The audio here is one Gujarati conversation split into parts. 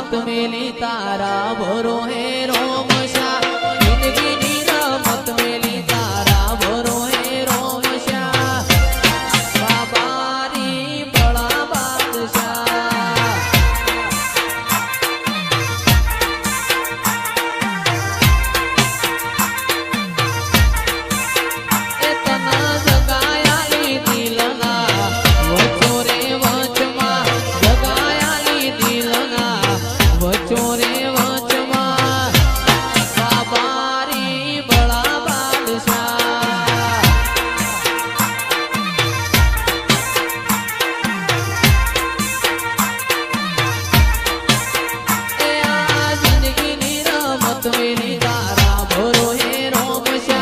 रमत मेली तारा भरो है रोम श्या जिंदगी नी रमत मेली तारा भरो है रोम श्या बाबारी बड़ा बादशाह इतना जगाया ली दिलना वचो रे वचमा जगाया ली दिलना वचो रे वचमा बाबारी बड़ा बादशाह ए आ जिंदगी नी रमत मेली तारा भरो है रोम श्या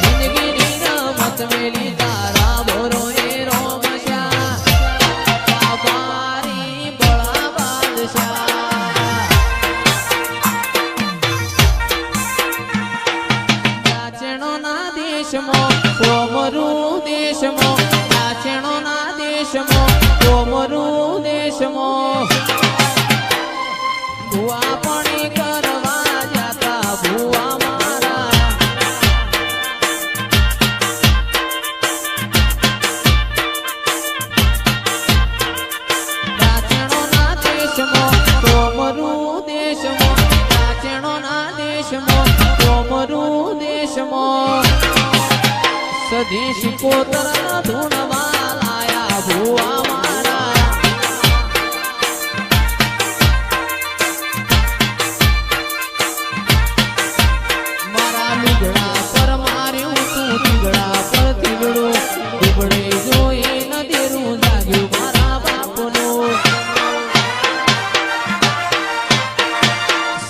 जिंदगी नी रमत मेली तारा भरो है रोम श्या बाबारी बड़ा बादशाह दाचणो ना देशमो कोमरू देशमो दाचणो ना देशमो कोमरू देशमो भुआ पाणी करवा जाता भुआ मारा दाचणो ना देशमो कोमरू देशमो दाचणो ना देशमो कोमरू देशमो सदेश कोतर धुणवा लाया भुआ मारा मारा લુગડા પર માર્યું તું તીગડા પર તીગડું તીગડે જોઈ નદીરું જાગ્યું મારા બાપનું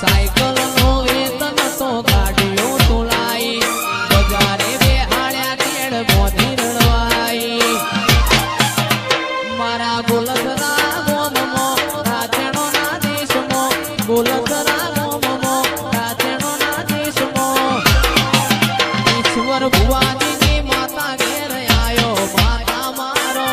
સાયકલ નો વેતન તો કાઢ્યો તું લાઈ બજારે બેહાડ્યા કેળ મોધી રડવાઈ મારા ગોલધરા ગોમમો રાચણો ના દેશમો ગોલધરા ગોમમો રાચણો ના દેશમો ઈશ્વર ભુવાજી ની માતા ઘેર આયો માતા મારો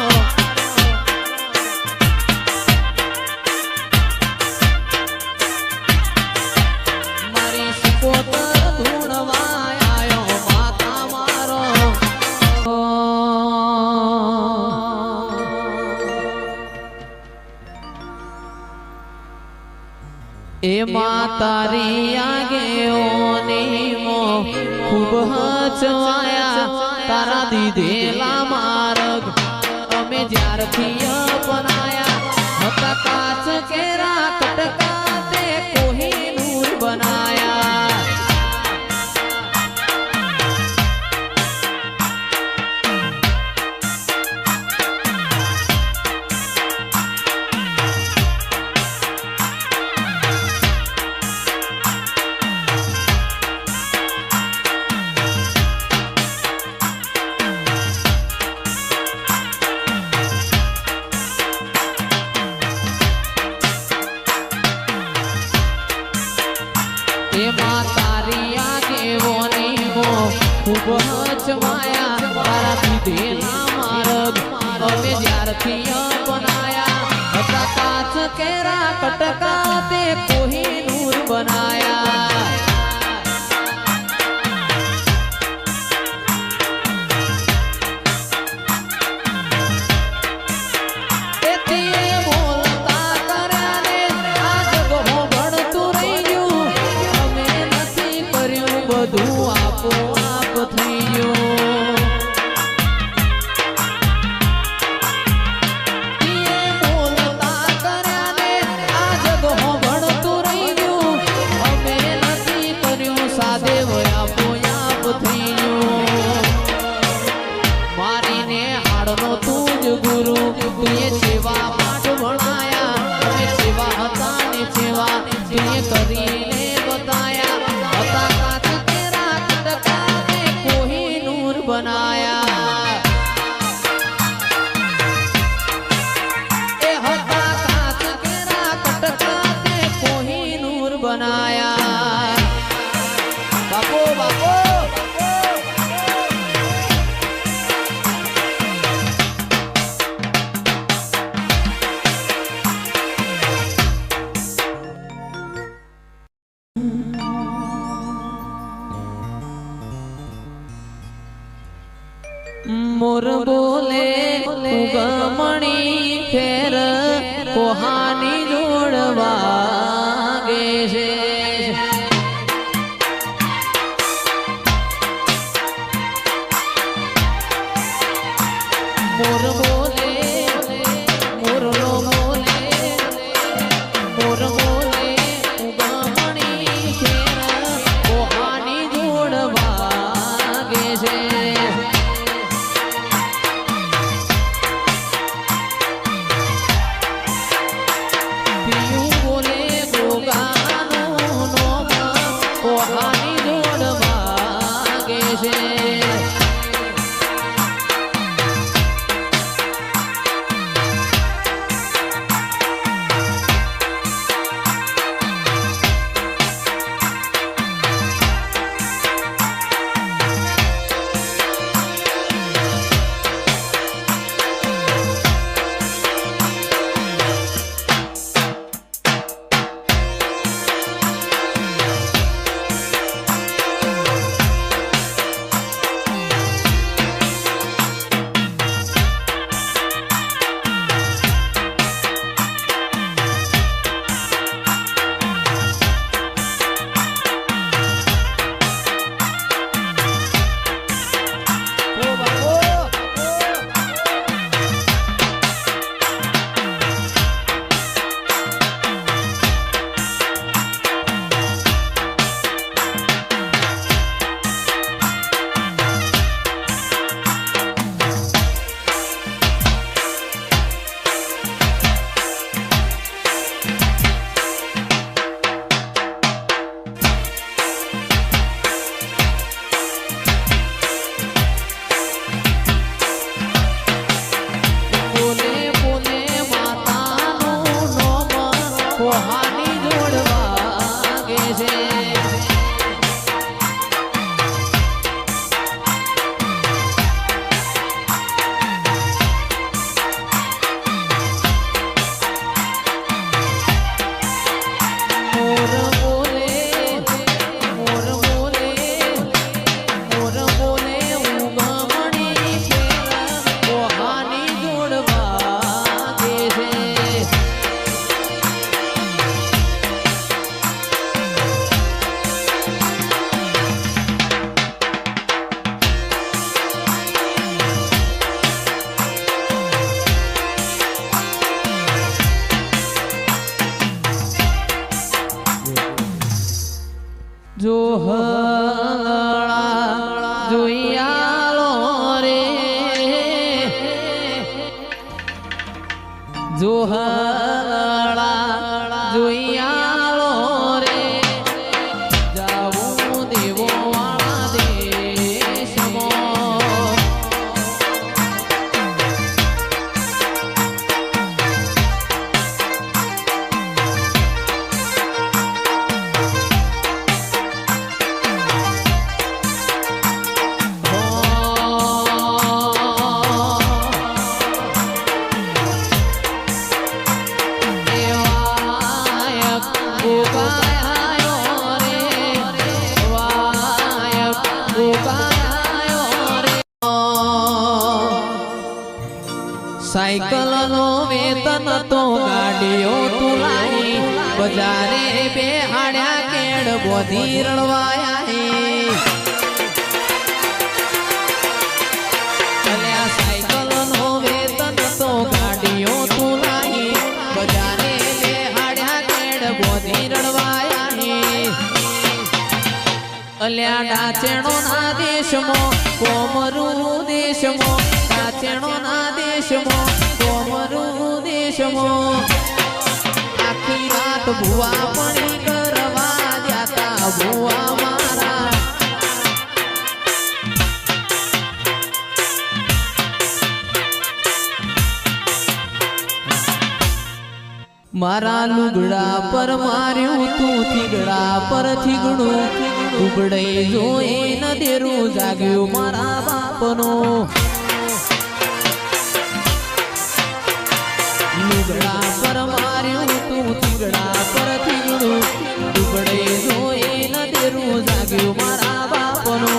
મારી શિકોતર ધૂણવા આયો માતા મારો એ માતારી આગે ઓની મો ખૂબ હચવાયા તારા દીધેલા માર્ગ અમે જ્યારથી અપનાયા હતા કાચ કેરા કટકા તે કોહિનૂર બનાયા એમાં તારી આગેવાની મો ખૂબ હચવાયા તારા દીધેલા માર્ગ અમે જ્યારથી અપનાયા હતા કાચ કેરા કટકા તે કોહિનૂર બનાયા બધું આપોઆપ થઈ ગયું એ બોલતા કર્યા ને આજ કોહાની જોડવા ગે છે મોર બોલે મોરલો બોલે મોર બોલે ઉગમણી ખેર કોહાની જોડવા ગે છે જોહળા જોઈયાલો રે જોહળા જોઈયાલો રે જાવું દેવો વાળા દેશમાં સાયકલ નો વેતન તો ગાડીઓ તુલાઈ બજારે બેહાડ્યા કેડ બોધી રળવાયા અલ્યા સાયકલ નો વેતન તો ગાડીઓ તુલાઈ બજારે બેહાડ્યા કેડ બોધી રળવાયા અલ્યા ડાચેણો ના દેશમાં કોમરું દેશમાં ડાચેણો ના દેશમાં કોમરું દેશમાં આખી રાત ભુવા પણી કરવા જાતા ભુવા મારા મારા લુગડા પર માર્યું તું થીગડા પર થીગડું ઉગડે જોઈ ન દેરું જાગ્યું મારા બાપનો લુગડા પર માર્યું તું થીગડા પર થીગડું ઉગડે જોઈ ન દેરું જાગ્યું મારા બાપનો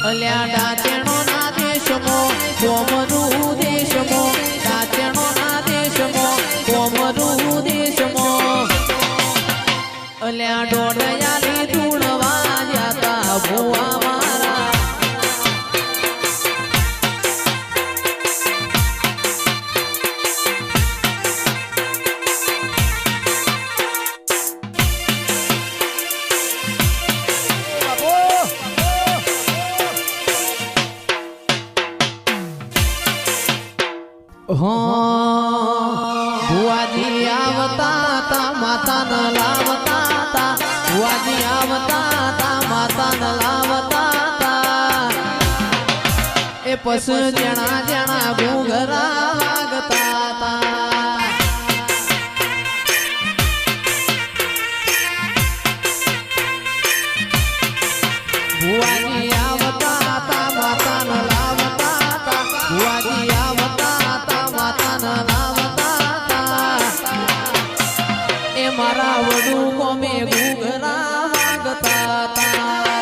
અલ્યા ડાચેણો ના દેશમાં કોમનું દેશમાં ડાચેણો ના દેશ ભુવાજી આવતા તા માતા ન લાવતા તા ભુવાજી આવતા તા માતા ન લાવતા તા એ પશુ જણા જણા ઘૂઘરા વાગતા તા ભુવાજી આવતા તા માતા ન લાવતા તા ભુવાજી આવતા તા માતા ન લાવતા તા એ મારા વડુ કોમે ઘૂઘરા વાગતા તા